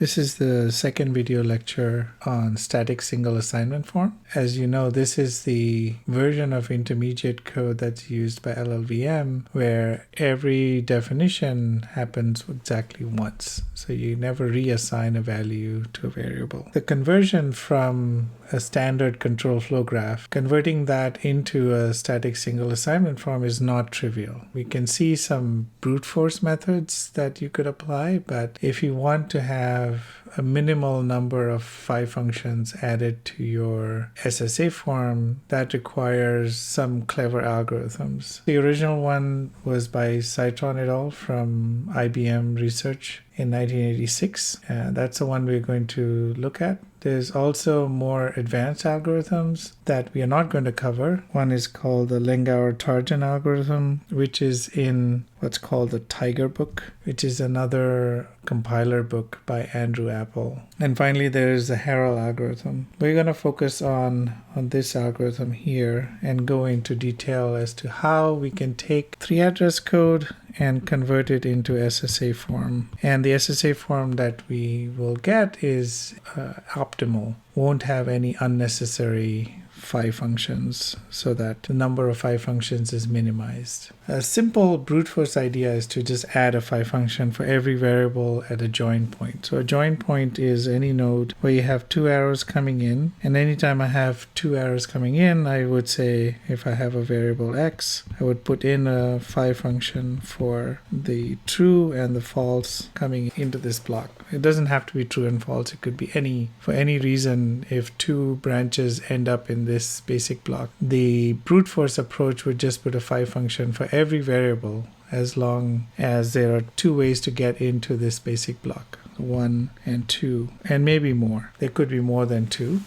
This is the second video lecture on static single assignment form. As you know, this is the version of intermediate code that's used by LLVM where every definition happens exactly once. So you never reassign a value to a variable. The conversion from a standard control flow graph, converting that into a static single assignment form is not trivial. We can see some brute force methods that you could apply, but if you want to have a minimal number of phi functions added to your SSA form, that requires some clever algorithms. The original one was by Citron et al. From IBM Research in 1986. That's the one we're going to look at. There's also more advanced algorithms that we are not going to cover. One is called the Lengauer-Tarjan algorithm, which is in what's called the Tiger book, which is another compiler book by Andrew Appel. And finally, there's the Harrell algorithm. We're going to focus on this algorithm here and go into detail as to how we can take 3-address code and convert it into SSA form. And the SSA form that we will get is optimal, won't have any unnecessary phi functions, so that the number of phi functions is minimized. A simple brute force idea is to just add a phi function for every variable at a join point. So a join point is any node where you have two arrows coming in, and anytime I have two arrows coming in, I would say if I have a variable x, I would put in a phi function for the true and the false coming into this block. It doesn't have to be true and false. It could be for any reason. If two branches end up in this basic block, the brute force approach would just put a phi function for every variable as long as there are two ways to get into this basic block. 1 and 2, and maybe more. There could be more than 2,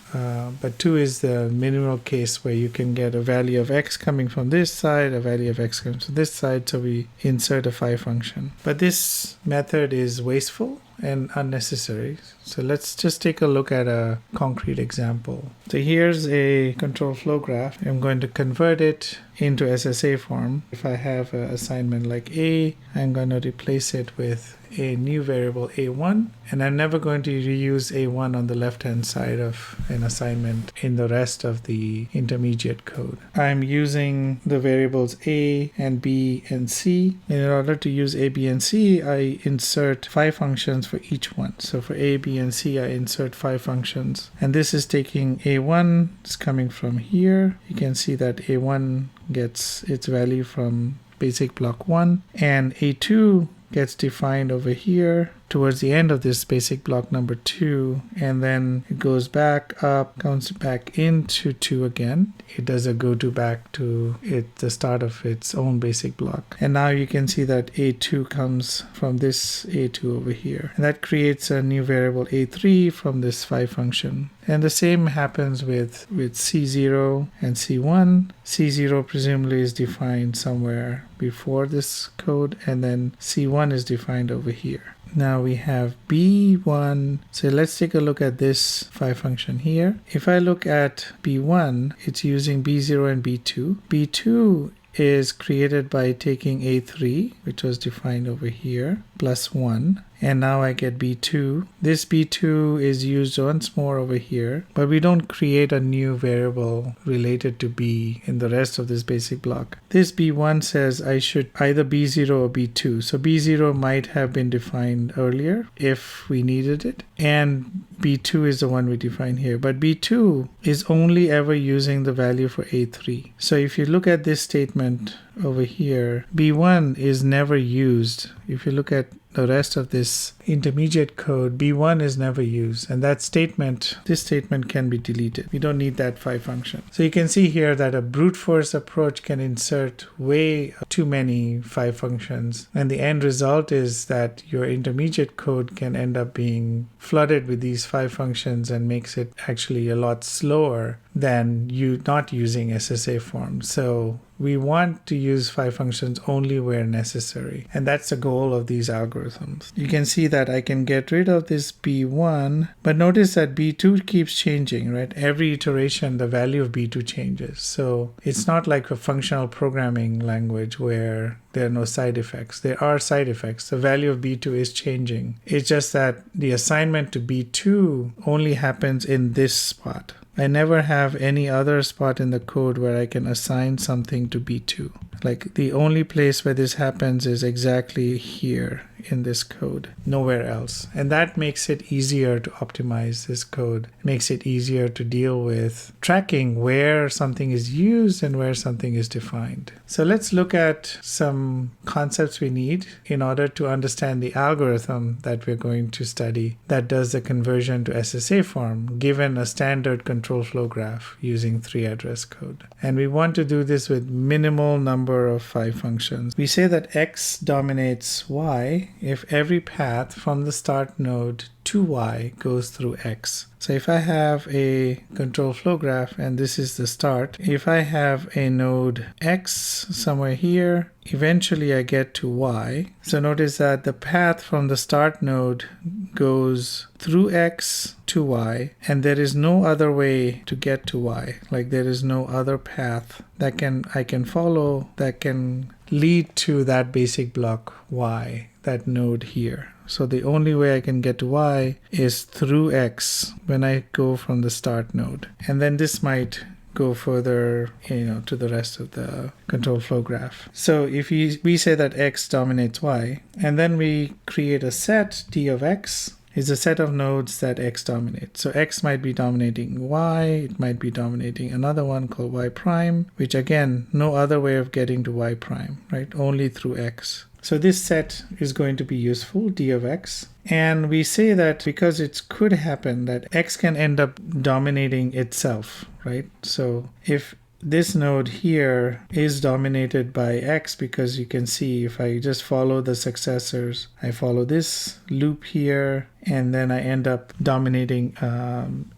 but 2 is the minimal case where you can get a value of x coming from this side, a value of x coming from this side, so we insert a phi function. But this method is wasteful and unnecessary. So let's just take a look at a concrete example. So here's a control flow graph. I'm going to convert it into SSA form. If I have an assignment like A, I'm going to replace it with a new variable A1, and I'm never going to reuse A1 on the left-hand side of an assignment in the rest of the intermediate code. I'm using the variables A and B and C. In order to use A, B, and C, I insert phi functions for each one. So for A, B, and C, I insert phi functions. And this is taking A1, it's coming from here. You can see that A1 gets its value from basic block 1, and A2 gets defined over here towards the end of this basic block number 2, and then it goes back up, comes back into 2 again. It does a go to back to the start of its own basic block. And now you can see that A2 comes from this A2 over here. And that creates a new variable A3 from this phi function. And the same happens with C0 and C1. C0 presumably is defined somewhere before this code, and then C1 is defined over here. Now we have B1. So let's take a look at this phi function here. If I look at B1, it's using B0 and B2. B2 is created by taking A3, which was defined over here, plus 1. And now I get B2. This B2 is used once more over here, but we don't create a new variable related to B in the rest of this basic block. This B1 says I should either B0 or B2. So B0 might have been defined earlier if we needed it, and B2 is the one we define here. But B2 is only ever using the value for A3. So if you look at this statement over here, B1 is never used. If you look at the rest of this intermediate code, B1 is never used, and this statement can be deleted. We don't need that phi function. So you can see here that a brute force approach can insert way too many phi functions, and the end result is that your intermediate code can end up being flooded with these phi functions and makes it actually a lot slower than you not using SSA form. So We want to use phi functions only where necessary. And that's the goal of these algorithms. You can see that I can get rid of this B1, but notice that B2 keeps changing, right? Every iteration, the value of B2 changes. So it's not like a functional programming language where there are no side effects. There are side effects. The value of B2 is changing. It's just that the assignment to B2 only happens in this spot. I never have any other spot in the code where I can assign something to B2. Like the only place where this happens is exactly here in this code, nowhere else. And that makes it easier to optimize this code. It makes it easier to deal with tracking where something is used and where something is defined. So let's look at some concepts we need in order to understand the algorithm that we're going to study that does the conversion to SSA form given a standard control flow graph using 3-address code. And we want to do this with minimal number of phi functions. We say that X dominates Y if every path from the start node to Y goes through X. So if I have a control flow graph and this is the start, if I have a node X somewhere here, eventually I get to Y. So notice that the path from the start node goes through X to Y, and there is no other way to get to Y. Like there is no other path that I can follow that can lead to that basic block Y, that node here. So the only way I can get to Y is through X when I go from the start node. And then this might go further, to the rest of the control flow graph. So if we say that X dominates Y, and then we create a set D of X, is a set of nodes that X dominates. So X might be dominating Y, it might be dominating another one called Y prime, which again, no other way of getting to Y prime, right? Only through X. So this set is going to be useful, D of X. And we say that because it could happen that X can end up dominating itself, right? So if this node here is dominated by X, because you can see if I just follow the successors, I follow this loop here, and then I end up dominating,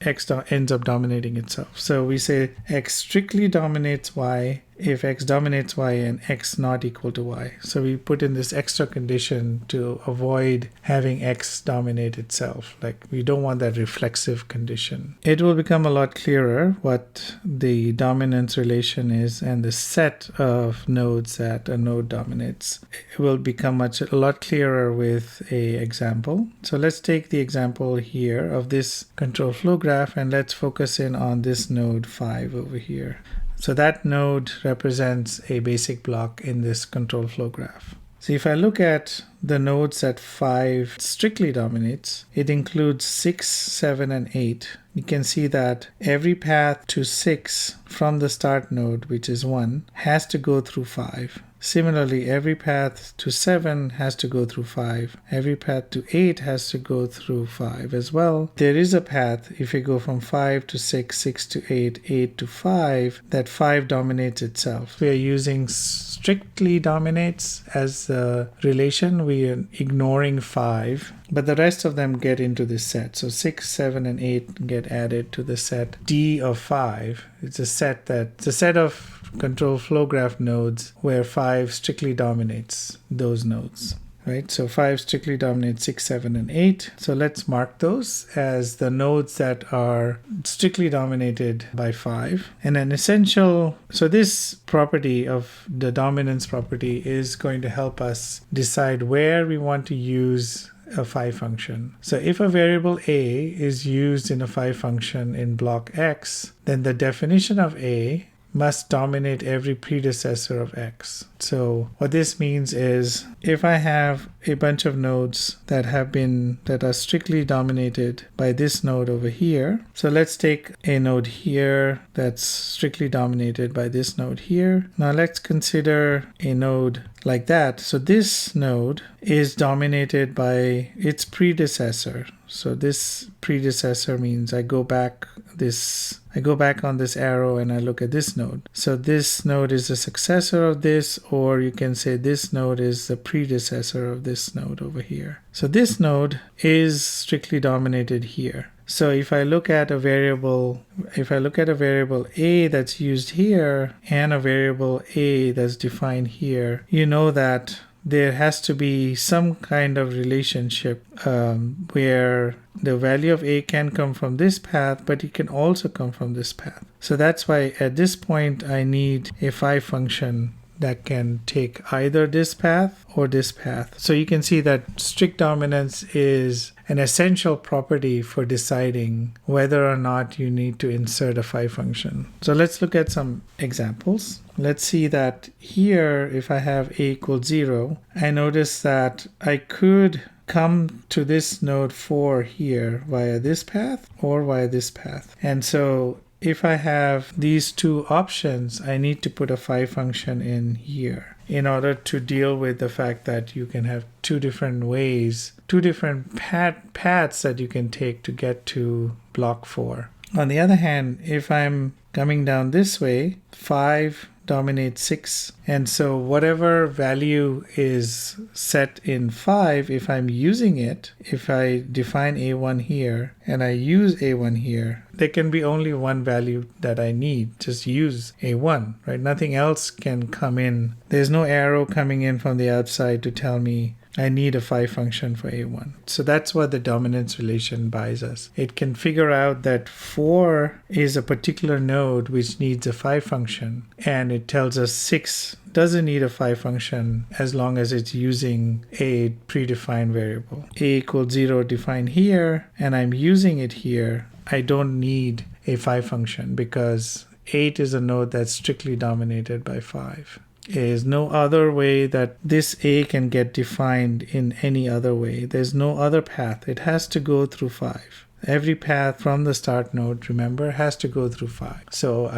X ends up dominating itself. So we say X strictly dominates Y if X dominates Y and X not equal to Y. So we put in this extra condition to avoid having X dominate itself. Like we don't want that reflexive condition. It will become a lot clearer what the dominance relation is and the set of nodes that a node dominates. It will become a lot clearer with an example. So let's take the example here of this control flow graph and let's focus in on this node 5 over here. So that node represents a basic block in this control flow graph. So if I look at the nodes that 5 strictly dominates, it includes 6, 7, and 8. You can see that every path to 6 from the start node, which is 1, has to go through 5. Similarly, every path to 7 has to go through 5. Every path to 8 has to go through 5 as well. There is a path, if you go from 5 to 6, 6 to 8, 8 to 5, that 5 dominates itself. We are using strictly dominates as the relation. We are ignoring 5, but the rest of them get into this set. So 6, 7, and 8 get added to the set D of 5. It's a set of control flow graph nodes where 5 strictly dominates those nodes, right? So 5 strictly dominates 6, 7, and 8. So let's mark those as the nodes that are strictly dominated by 5. And an essential, so this property of the dominance property is going to help us decide where we want to use a phi function. So if a variable A is used in a phi function in block X, then the definition of A must dominate every predecessor of X. So what this means is if I have a bunch of nodes that are strictly dominated by this node over here. So let's take a node here that's strictly dominated by this node here. Now let's consider a node like that. So this node is dominated by its predecessor. So this predecessor means I go back on this arrow and I look at this node. So this node is the successor of this, or you can say this node is the predecessor of this node over here. So this node is strictly dominated here. So if I look at a variable a that's used here and a variable a that's defined here, you know that there has to be some kind of relationship where the value of a can come from this path, but it can also come from this path. So that's why at this point I need a phi function that can take either this path or this path. So you can see that strict dominance is an essential property for deciding whether or not you need to insert a phi function. So let's look at some examples. Let's see that here, if I have a equals 0, I notice that I could come to this node 4 here via this path or via this path. And so if I have these two options, I need to put a phi function in here in order to deal with the fact that you can have two different ways, two different paths that you can take to get to block 4. On the other hand, if I'm coming down this way, 5 dominates 6, and so whatever value is set in 5, if I'm using it, if I define a1 here and I use a1 here, there can be only one value that I need. Just use a1, right? Nothing else can come in. There's no arrow coming in from the outside to tell me I need a phi function for a1. So that's what the dominance relation buys us. It can figure out that 4 is a particular node which needs a phi function, and it tells us 6 doesn't need a phi function as long as it's using a predefined variable. A equals 0 defined here, and I'm using it here. I don't need a phi function because 8 is a node that's strictly dominated by 5. There is no other way that this A can get defined in any other way. There's no other path. It has to go through 5. Every path from the start node, remember, has to go through 5. So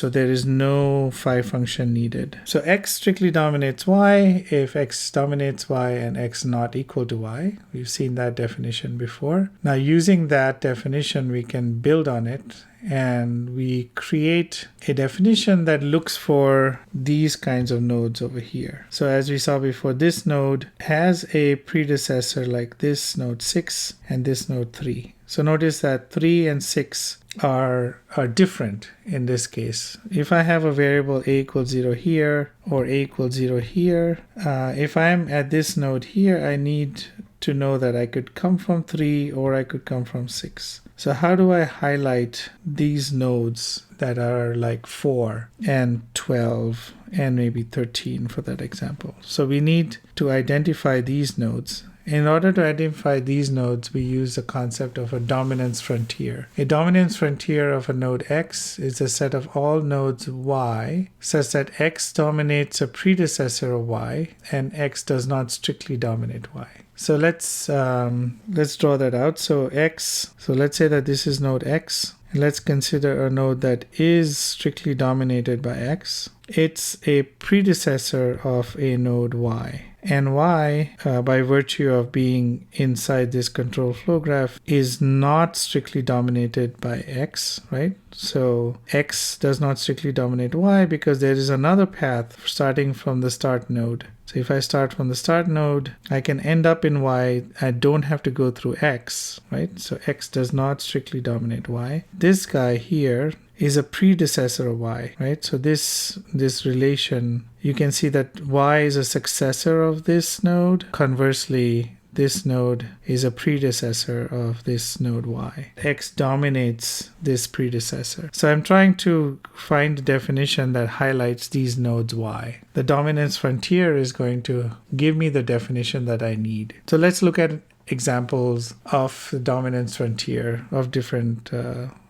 there is no phi function needed. So x strictly dominates y if x dominates y and x not equal to y. We've seen that definition before. Now using that definition, we can build on it, and we create a definition that looks for these kinds of nodes over here. So as we saw before, this node has a predecessor like this node 6 and this node 3. So notice that 3 and 6 are different in this case. If I have a variable a equals 0 here or a equals 0 here, if I'm at this node here, I need to know that I could come from 3 or I could come from 6. So how do I highlight these nodes that are like 4 and 12 and maybe 13 for that example? So we need to identify these nodes. In order to identify these nodes, we use the concept of a dominance frontier. A dominance frontier of a node X is a set of all nodes Y such that X dominates a predecessor of Y and X does not strictly dominate Y. So let's draw that out. So let's say that this is node X. Let's consider a node that is strictly dominated by X. It's a predecessor of a node Y. And Y, by virtue of being inside this control flow graph, is not strictly dominated by X, right? So X does not strictly dominate Y because there is another path starting from the start node. So if I start from the start node, I can end up in Y. I don't have to go through X, right? So X does not strictly dominate Y. This guy here is a predecessor of Y, right? So this relation, you can see that Y is a successor of this node. Conversely, this node is a predecessor of this node Y. X dominates this predecessor. So I'm trying to find a definition that highlights these nodes Y. The dominance frontier is going to give me the definition that I need. So let's look at examples of the dominance frontier of different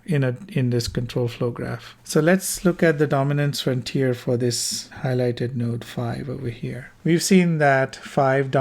in this control flow graph. So let's look at the dominance frontier for this highlighted node 5 over here. We've seen that 5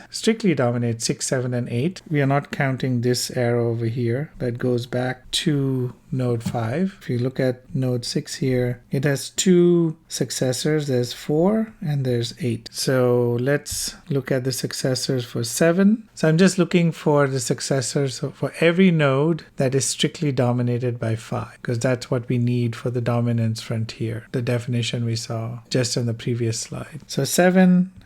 strictly dominates 6, 7, and 8. We are not counting this arrow over here that goes back to node 5. If you look at node 6 here, it has 2 successors. There's 4 and there's 8. So let's look at the successors for 7. So I'm just looking for the successors for every node that is strictly dominated by 5, because that's what we need for the dominance frontier, the definition we saw just in the previous slide. So 7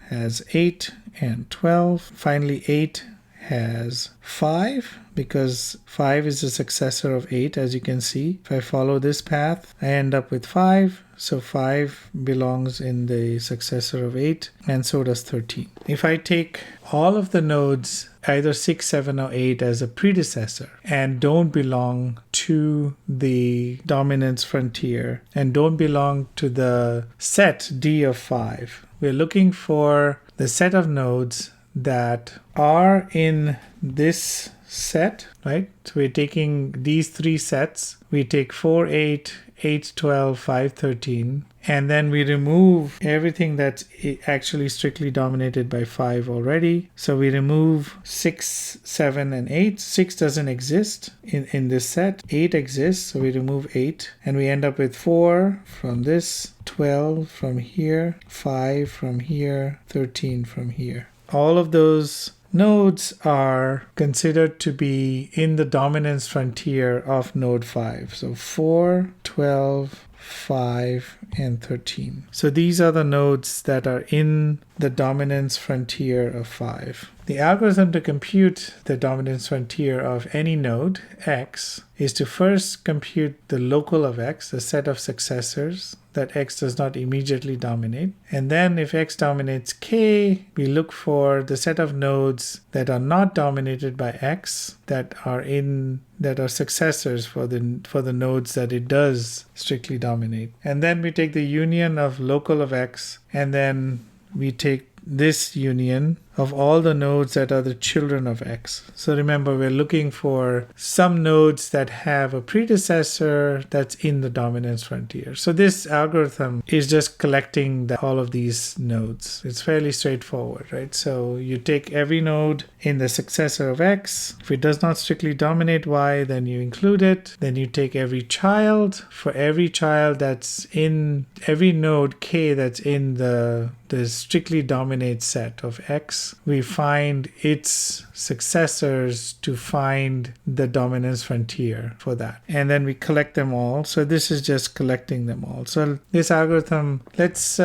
has 8 and 12. Finally, 8 has 5 because 5 is the successor of 8, as you can see. If I follow this path, I end up with 5. So 5 belongs in the successor of 8, and so does 13. If I take all of the nodes, either 6, 7, or 8, as a predecessor and don't belong to the dominance frontier and don't belong to the set D of 5, we're looking for the set of nodes that are in this set, right? So we're taking these three sets. We take 4, 8, 8, 12, 5, 13, and then we remove everything that's actually strictly dominated by 5 already. So we remove 6, 7, and 8. 6 doesn't exist in this set. 8 exists, so we remove 8, and we end up with 4 from this, 12 from here, 5 from here, 13 from here. All of those nodes are considered to be in the dominance frontier of node 5. So 4, 12, 5, and 13. So these are the nodes that are in the dominance frontier of 5. The algorithm to compute the dominance frontier of any node x is to first compute the local of x, the set of successors that x does not immediately dominate. And then if x dominates k, we look for the set of nodes that are not dominated by x, that are successors for the nodes that it does strictly dominate. And then we take the union of local of x, and then we take this union of all the nodes that are the children of x. So remember, we're looking for some nodes that have a predecessor that's in the dominance frontier. So this algorithm is just collecting all of these nodes. It's fairly straightforward, right? So you take every node in the successor of x. If it does not strictly dominate y, then you include it. Then you take every child. For every child that's in every node k that's in the strictly dominate set of x, we find its successors to find the dominance frontier for that. And then we collect them all. So this is just collecting them all. So this algorithm, let's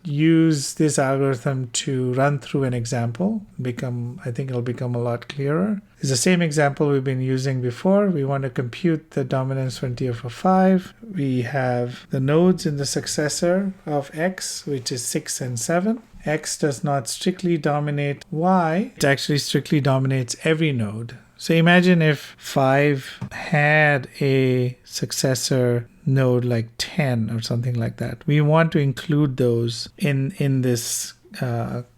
use this algorithm to run through an example. I think it'll become a lot clearer. It's the same example we've been using before. We want to compute the dominance frontier for 5. We have the nodes in the successor of x, which is 6 and 7. X does not strictly dominate y. It actually strictly dominates every node. So imagine if 5 had a successor node like 10 or something like that. We want to include those in this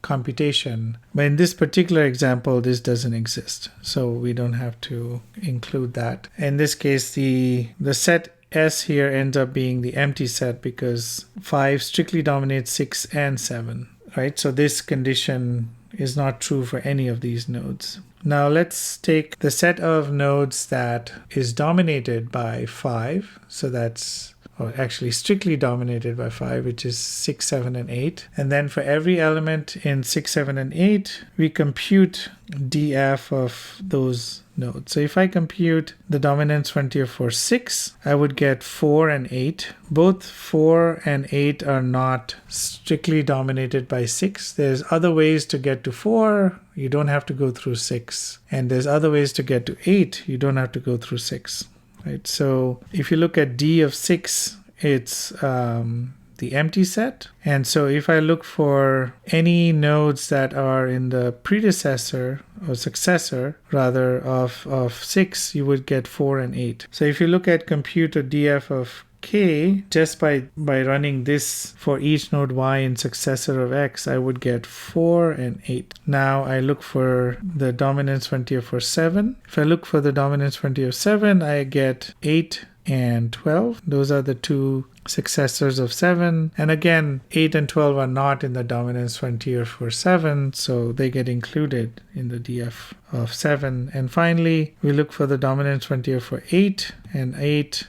computation. But in this particular example, this doesn't exist. So we don't have to include that. In this case, the set S here ends up being the empty set because 5 strictly dominates 6 and 7, right? So this condition is not true for any of these nodes. Now let's take the set of nodes that is dominated by 5. So that's actually strictly dominated by 5, which is 6, 7, and 8. And then for every element in 6, 7, and 8, we compute df of those nodes. So if I compute the dominance frontier for 6, I would get 4 and 8. Both 4 and 8 are not strictly dominated by 6. There's other ways to get to 4. You don't have to go through 6. And there's other ways to get to 8. You don't have to go through 6. Right. So if you look at D of 6, it's the empty set. And so if I look for any nodes that are in the predecessor or successor rather of 6, you would get 4 and 8. So if you look at compute a df of k, just by running this for each node y in successor of x, I would get 4 and 8. Now I look for the dominance frontier for 7. If I look for the dominance frontier of 7, I get 8 and 12. Those are the two successors of 7. And again, 8 and 12 are not in the dominance frontier for 7, so they get included in the df of 7. And finally, we look for the dominance frontier for 8, and 8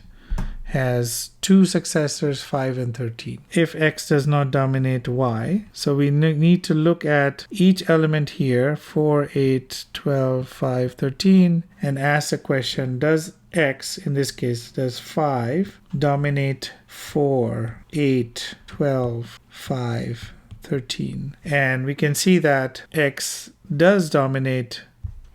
has two successors, 5 and 13. If x does not dominate y, so we need to look at each element here, 4, 8, 12, 5, 13, and ask the question, does x, in this case, does 5 dominate 4, 8, 12, 5, 13? And we can see that x does dominate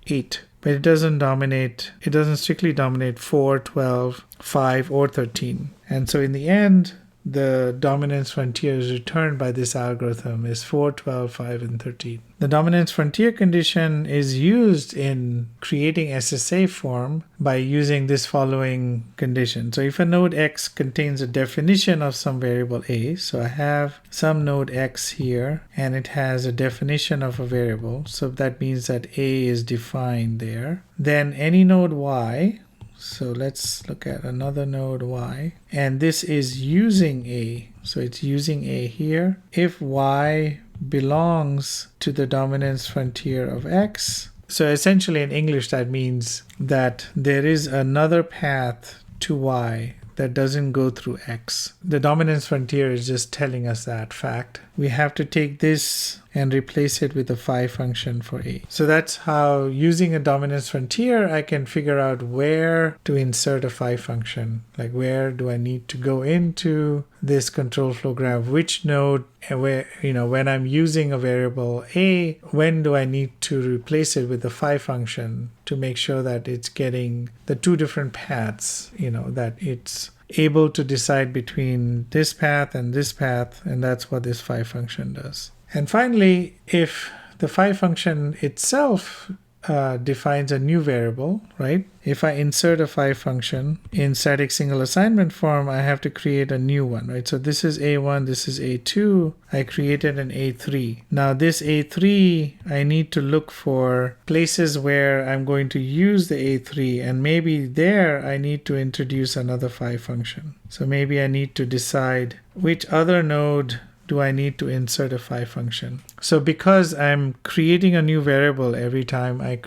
8. But it doesn't strictly dominate 4, 12, 5, or 13. And so in the end, the dominance frontiers returned by this algorithm is 4, 12, 5, and 13. The dominance frontier condition is used in creating SSA form by using this following condition. So if a node X contains a definition of some variable A, so I have some node X here, and it has a definition of a variable, so that means that A is defined there. Then any node Y, so let's look at another node Y, and this is using A. So it's using A here. If Y belongs to the dominance frontier of X, so essentially in English that means that there is another path to Y that doesn't go through X. The dominance frontier is just telling us that fact. We have to take this and replace it with a phi function for A. So that's how, using a dominance frontier, I can figure out where to insert a phi function. Like, where do I need to go into this control flow graph, which node, and where, when I'm using a variable A, when do I need to replace it with the phi function to make sure that it's getting the two different paths, that it's able to decide between this path, and that's what this phi function does. And finally, if the phi function itself defines a new variable, right? If I insert a phi function in static single assignment form, I have to create a new one, right? So this is A1, this is A2. I created an A3. Now this A3, I need to look for places where I'm going to use the A3, and maybe there I need to introduce another phi function. So maybe I need to decide which other node do I need to insert a phi function. So because I'm creating a new variable every time I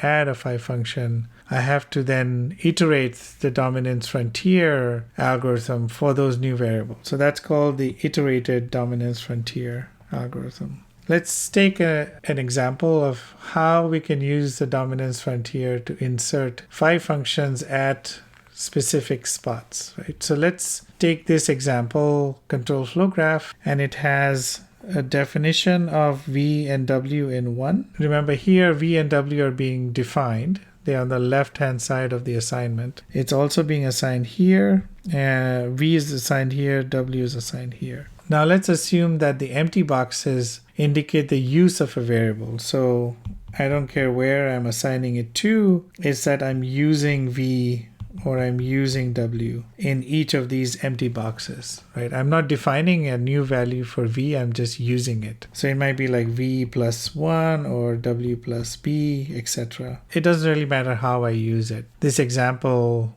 add a phi function, I have to then iterate the dominance frontier algorithm for those new variables. So that's called the iterated dominance frontier algorithm. Let's take an example of how we can use the dominance frontier to insert phi functions at specific spots, right? So let's take this example control flow graph, and it has a definition of V and W in 1. Remember here, V and W are being defined. They're on the left-hand side of the assignment. It's also being assigned here. V is assigned here, W is assigned here. Now let's assume that the empty boxes indicate the use of a variable. So I don't care where I'm assigning it to, it's that I'm using V or I'm using W in each of these empty boxes, right? I'm not defining a new value for V, I'm just using it. So it might be like V plus 1 or W plus B, etc. It doesn't really matter how I use it. This example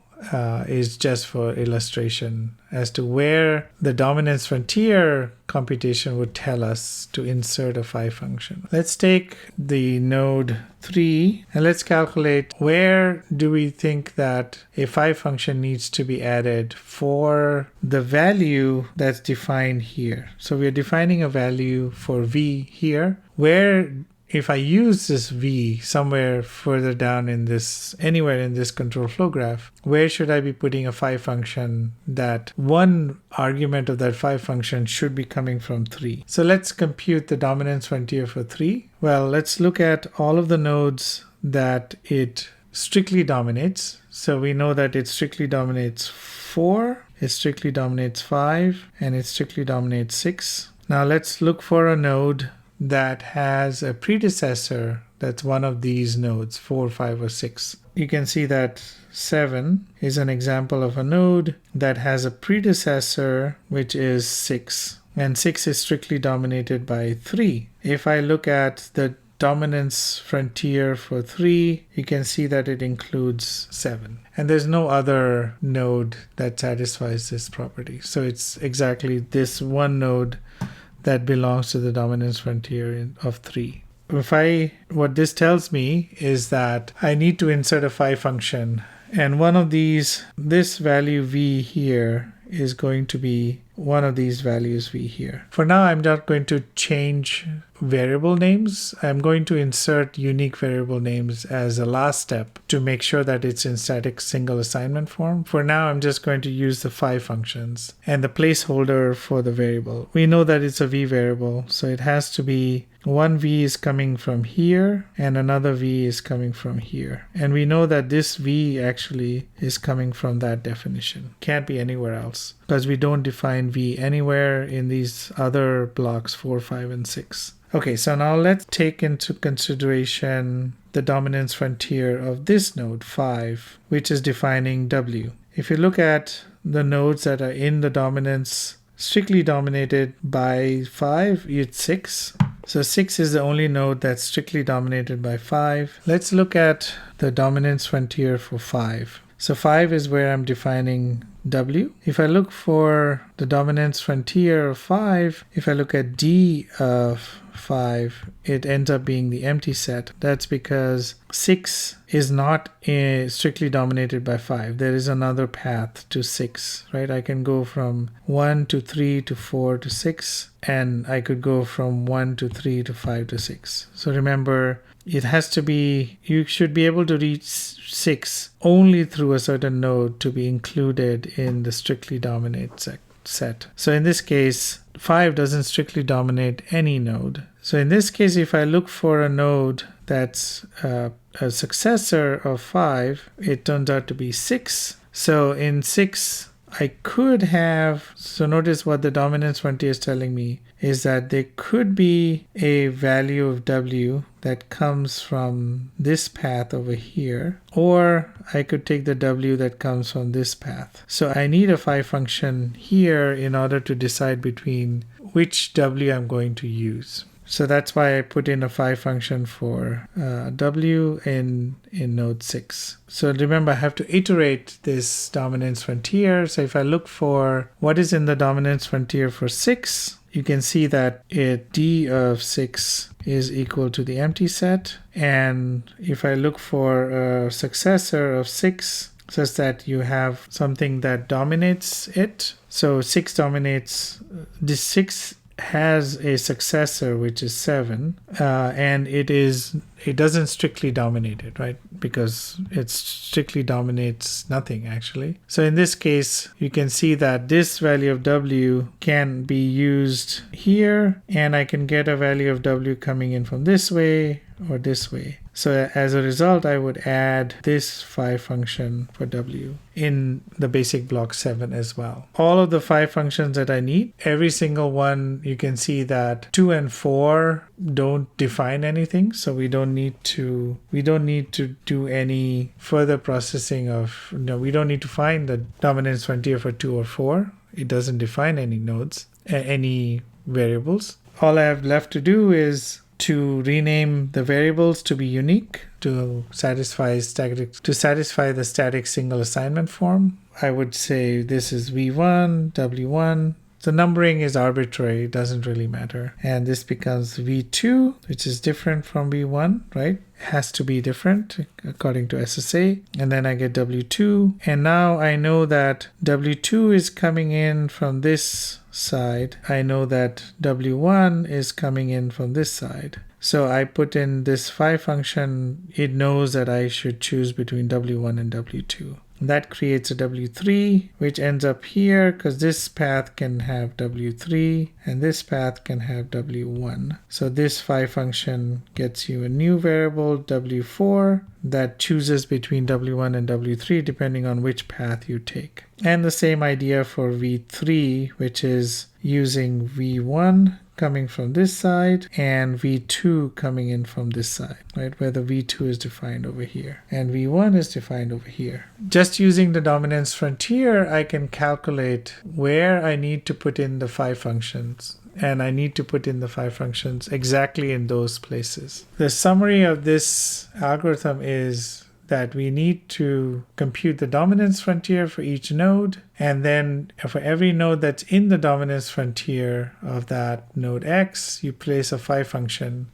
is just for illustration as to where the dominance frontier computation would tell us to insert a phi function. Let's take the node 3 and let's calculate where do we think that a phi function needs to be added for the value that's defined here. So we're defining a value for V here. Where, if I use this V somewhere further down in this, anywhere in this control flow graph, where should I be putting a phi function that one argument of that phi function should be coming from 3? So let's compute the dominance frontier for 3. Well, let's look at all of the nodes that it strictly dominates. So we know that it strictly dominates 4, it strictly dominates 5, and it strictly dominates 6. Now let's look for a node that has a predecessor that's one of these nodes, 4, 5, or 6. You can see that 7 is an example of a node that has a predecessor which is 6, and 6 is strictly dominated by 3. If I look at the dominance frontier for 3, you can see that it includes 7. And there's no other node that satisfies this property. So it's exactly this one node that belongs to the dominance frontier of 3. What this tells me is that I need to insert a phi function, and one of these, this value V here, is going to be one of these values V here. For now, I'm not going to change variable names. I'm going to insert unique variable names as a last step to make sure that it's in static single assignment form. For now, I'm just going to use the 5 functions and the placeholder for the variable. We know that it's a v variable, so it has to be one v is coming from here and another v is coming from here. And we know that this v actually is coming from that definition. Can't be anywhere else because we don't define v anywhere in these other blocks 4, 5, and 6. Okay, so now let's take into consideration the dominance frontier of this node 5, which is defining w. If you look at the nodes that are in the dominance strictly dominated by 5, it's 6. So 6 is the only node that's strictly dominated by 5. Let's look at the dominance frontier for 5. So 5 is where I'm defining w. If I look for the dominance frontier of 5, if I look at d of 5, it ends up being the empty set. That's because 6 is not strictly dominated by 5. There is another path to 6, right? I can go from 1 to 3 to 4 to 6, and I could go from 1 to 3 to 5 to 6. So remember, it has to be, you should be able to reach 6 only through a certain node to be included in the strictly dominate set. So in this case, 5 doesn't strictly dominate any node. So in this case, if I look for a node that's a successor of 5, it turns out to be 6. So in 6, I could have, so notice what the dominance frontier is telling me is that there could be a value of w that comes from this path over here, or I could take the w that comes from this path. So I need a phi function here in order to decide between which w I'm going to use. So that's why I put in a phi function for w in node 6. So remember, I have to iterate this dominance frontier. So if I look for what is in the dominance frontier for 6, you can see that d of 6 is equal to the empty set. And if I look for a successor of 6, such that you have something that dominates it. So 6 dominates, this 6 has a successor which is 7, and it doesn't strictly dominate it, right? Because it strictly dominates nothing actually. So in this case, you can see that this value of w can be used here, and I can get a value of w coming in from this way or this way. So as a result, I would add this phi function for w in the basic block 7 as well. All of the phi functions that I need, every single one, you can see that 2 and 4 don't define anything. So we don't need to do any further processing of, we don't need to find the dominance frontier for 2 or 4. It doesn't define any nodes, any variables. All I have left to do is to rename the variables to be unique to satisfy the static single assignment form. I would say this is v1, w1. The numbering is arbitrary, it doesn't really matter. And this becomes v2, which is different from v1, right? It has to be different according to SSA. And then I get w2. And now I know that w2 is coming in from this side. I know that w1 is coming in from this side. So I put in this phi function. It knows that I should choose between w1 and w2. That creates a w3, which ends up here because this path can have w3 and this path can have w1. So this phi function gets you a new variable w4 that chooses between w1 and w3 depending on which path you take. And the same idea for v3, which is using v1 coming from this side and v2 coming in from this side, right, where the v2 is defined over here and v1 is defined over here. Just using the dominance frontier, I can calculate where I need to put in the phi functions, and I need to put in the phi functions exactly in those places. The summary of this algorithm is that we need to compute the dominance frontier for each node, and then for every node that's in the dominance frontier of that node x, you place a phi function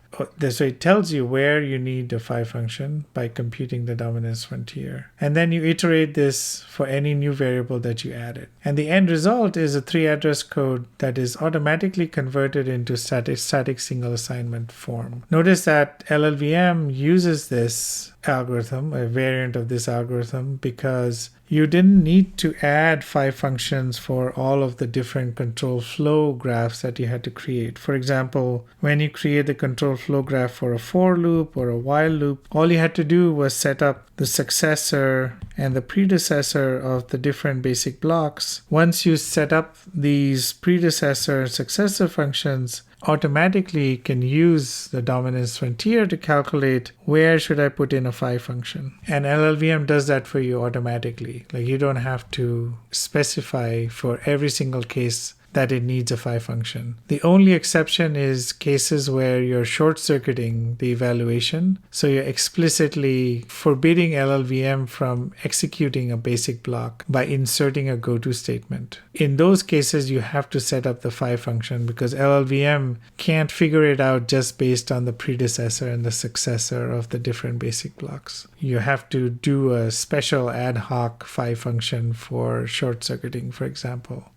So it tells you where you need the phi function by computing the dominance frontier. And then you iterate this for any new variable that you added. And the end result is a 3-address code that is automatically converted into static single assignment form. Notice that LLVM uses this algorithm, a variant of this algorithm, because you didn't need to add phi functions for all of the different control flow graphs that you had to create. For example, when you create the control flow graph for a for loop or a while loop, all you had to do was set up the successor and the predecessor of the different basic blocks. Once you set up these predecessor and successor functions, automatically can use the dominance frontier to calculate where should I put in a phi function. And LLVM does that for you automatically. Like, you don't have to specify for every single case that it needs a phi function. The only exception is cases where you're short-circuiting the evaluation. So you're explicitly forbidding LLVM from executing a basic block by inserting a goto statement. In those cases, you have to set up the phi function because LLVM can't figure it out just based on the predecessor and the successor of the different basic blocks. You have to do a special ad hoc phi function for short-circuiting, for example.